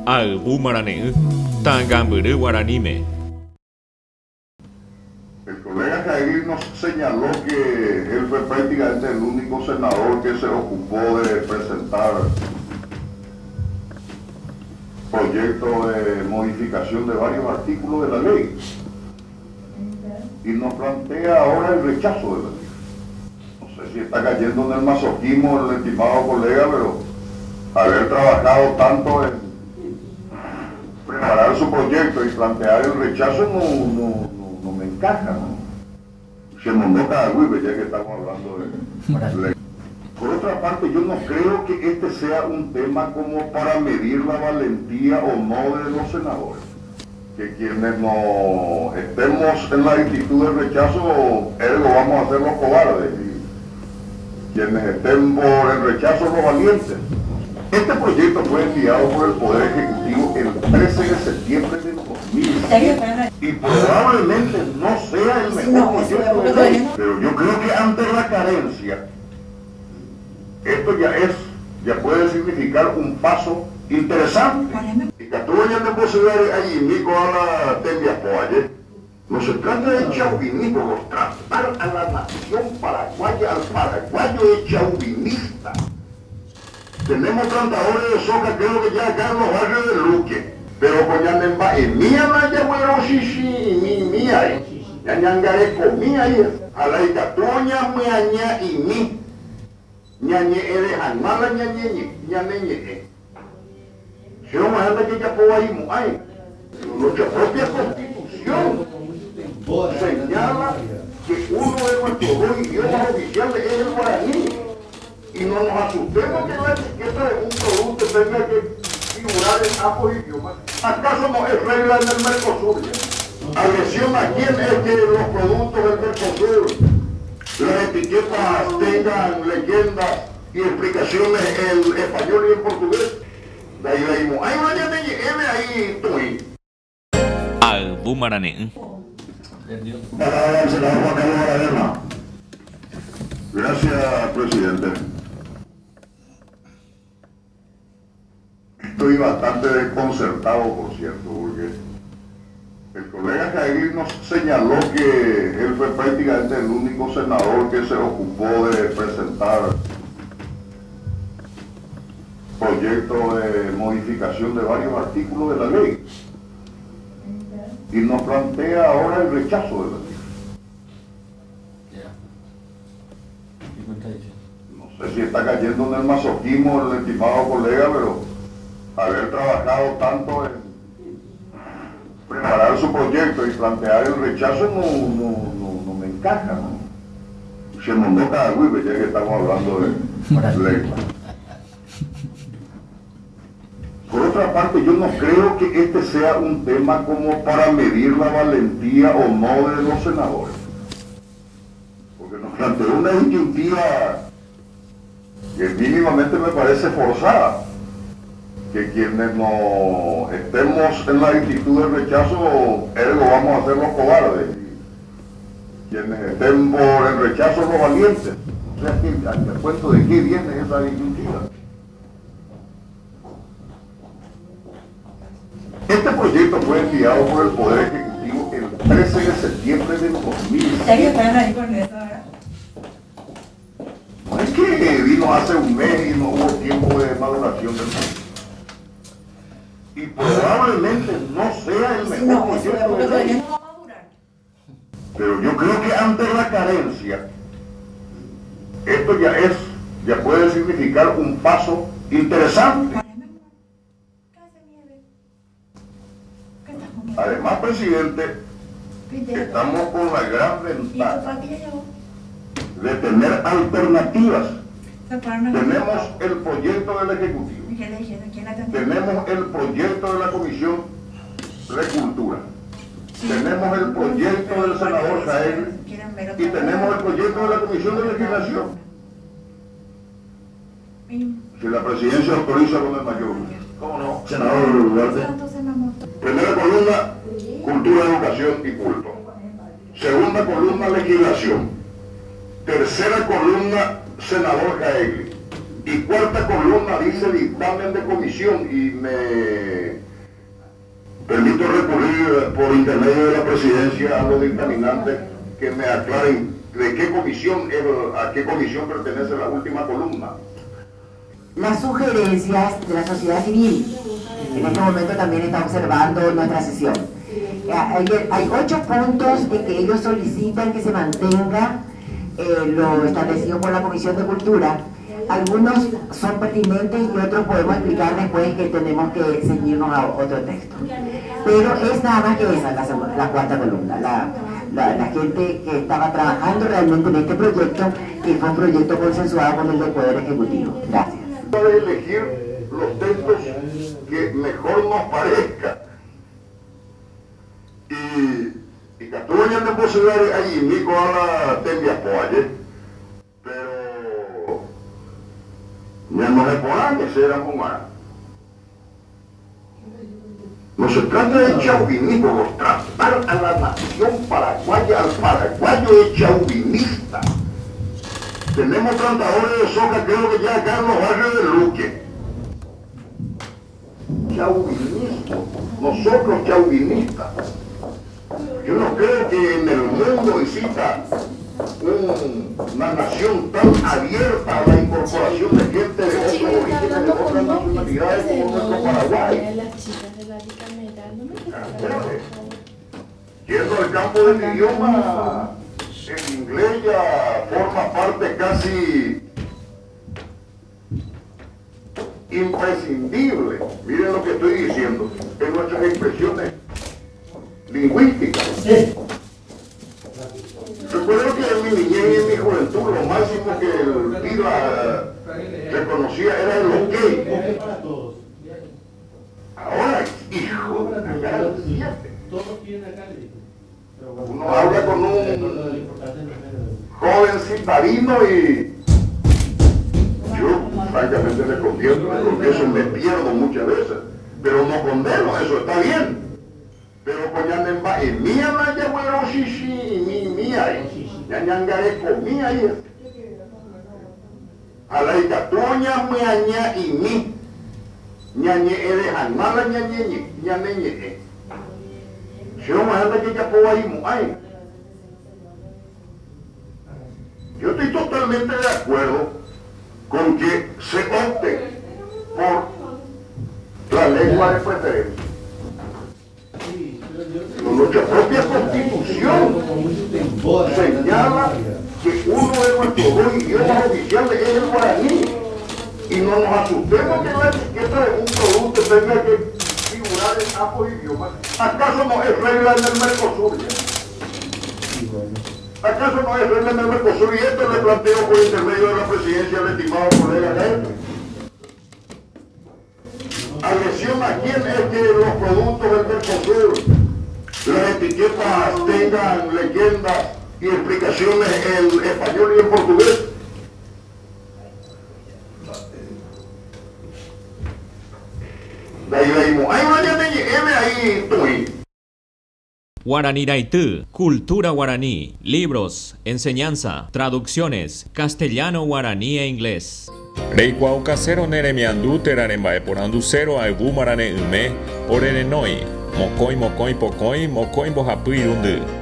Al-Bumarane, Tangamburu Guaranime. El colega Jair nos señaló que él fue prácticamente el único senador que se ocupó de presentar proyectos de modificación de varios artículos de la ley. Y nos plantea ahora el rechazo de la ley. No sé si está cayendo en el masoquismo el estimado colega, pero haber trabajado tanto en preparar su proyecto y plantear el rechazo no me encaja, ¿no? Se me nota a Wibe, ya que estamos hablando de ley. Por otra parte, yo no creo que este sea un tema como para medir la valentía o no de los senadores. Que quienes no estemos en la actitud de rechazo, ergo vamos a ser los cobardes. Y quienes estén por el rechazo, los valientes. Este proyecto fue enviado por el Poder Ejecutivo el 13 de septiembre de 2007 y probablemente no sea el mejor proyecto de ley, pero yo creo que ante la carencia, esto ya puede significar un paso interesante. Y Cataluña de posibilidades allí, Nico, a la tembia poaye. No se trata de chauvinismo, tratar a la nación paraguaya, al paraguayo es chauvinista. Tenemos plantadores de soja, creo que ya acá en los barrios de Luque. Pero con Yanemba, mía Naya, bueno, sí, mía, Ñangaré comía ahí. A la Icatoña, Meaña y mi. Ñañe, Erejamala, Ñañe. Si no me anda que ya puedo ahí, hay. Nuestra propia constitución señala que uno de nuestros dos idiomas oficiales es el guaraní. Y no nos asustemos que la etiqueta de un producto tenga que figurar en ambos idiomas. ¿Acaso no es regla en el Mercosur? Agresión a quién es que los productos del Mercosur, las etiquetas tengan leyendas y explicaciones en español y en portugués. De ahí leímos, ahí vaya de M ahí estoy. Al-Bumarane. Palabra al senador Juan Carlos Aravena. Gracias, presidente. Estoy bastante desconcertado, por cierto, porque el colega Jair nos señaló que él fue prácticamente el único senador que se ocupó de presentar proyectos de modificación de varios artículos de la ley. Y nos plantea ahora el rechazo de la ley. No sé si está cayendo en el masoquismo el estimado colega, pero haber trabajado tanto en preparar su proyecto y plantear el rechazo no me encaja, ¿no? Se me nota a Wibe, ya que estamos hablando de ley. Por otra parte, yo no creo que este sea un tema como para medir la valentía o no de los senadores. Porque nos planteó una disyuntiva que mínimamente me parece forzada. Que quienes no estemos en la actitud de rechazo, ergo vamos a ser los cobardes. Y quienes estén por el rechazo, los valientes. O sea, ¿a cuento de qué viene esa disyuntiva? Este proyecto fue enviado por el Poder Ejecutivo el 13 de septiembre de 2007. No es que vino hace un mes y no hubo tiempo de maduración del proyecto. Y probablemente no sea el mejor proyecto de ley. Pero yo creo que ante la carencia, esto ya puede significar un paso interesante. Además, presidente, estamos con la gran ventaja de tener alternativas. Tenemos el proyecto del Ejecutivo, tenemos el proyecto de la Comisión de Cultura, tenemos el proyecto del senador Jair y tenemos el proyecto de la Comisión de Legislación. Si la presidencia autoriza con el mayor. ¿Cómo no? Senador Duarte. Primera columna, cultura, educación y culto. Segunda columna, legislación. Tercera columna, senador Jaegli. Y cuarta columna dice dictamen de comisión y me pedir por intermedio de la presidencia a los dictaminantes que me aclaren de qué comisión a qué comisión pertenece la última columna. Las sugerencias de la sociedad civil. En este momento también está observando nuestra sesión. Hay 8 puntos en que ellos solicitan que se mantenga lo establecido por la Comisión de Cultura. Algunos son pertinentes y otros podemos explicar después que tenemos que ceñirnos a otro texto. Pero es nada más que esa, la cuarta columna. La gente que estaba trabajando realmente en este proyecto, que fue un proyecto consensuado con el del Poder Ejecutivo. Gracias. Para elegir los textos que mejor nos parezca. Y Cataluña de posibilidades allí, Nico a la tendía apoye, pero ya no le podrán que sea humana. No se trata de chauvinismo, tratar a la nación paraguaya, al paraguayo es chauvinista. Tenemos plantadores de soja, creo que ya acá en los barrios de Luque. Chauvinismo, nosotros chauvinistas. Yo no creo que en el mundo exista una nación tan abierta a la incorporación de gente de otros orígenes, de otras nacionalidades como nuestro Paraguay. Yendo al campo del idioma, el inglés ya forma parte casi imprescindible, miren lo que estoy diciendo, en nuestras expresiones lingüísticas. Recuerdo que en mi niñez y en mi juventud lo máximo que el PIBA reconocía era el ok. Ahora, hijo, uno habla con un joven citadino y yo francamente me confieso, me pierdo muchas veces, pero no condeno, eso está bien. Pero coñanemba y mía na yagüero shishi y mía ñañangare comía y a la icatuña muaña y mi ñañe de janmala ñañe si no me que ya puedo ahí muay. Yo estoy totalmente de acuerdo con que se opte por la lengua de preferencia. Nuestra propia Constitución señala que uno de nuestros 2 idiomas oficiales es el guaraní. Y no nos asustemos que la etiqueta de un producto tenga que figurar en ambos idiomas. ¿Acaso no es regla en el Mercosur? ¿Acaso no es regla en el Mercosur? Y esto le planteo por intermedio de la presidencia al estimado colega Gael. Agresión a quién es que los productos del Mercosur, las etiquetas tengan leyendas y explicaciones en español y en portugués. Guaraniraitú, cultura guaraní, libros, enseñanza, traducciones, castellano, guaraní e inglés. Reikuau casero neremiandu terarembae por anducero a ebu marane ume por erenoi. Mokoi pokoi bohapui rundu.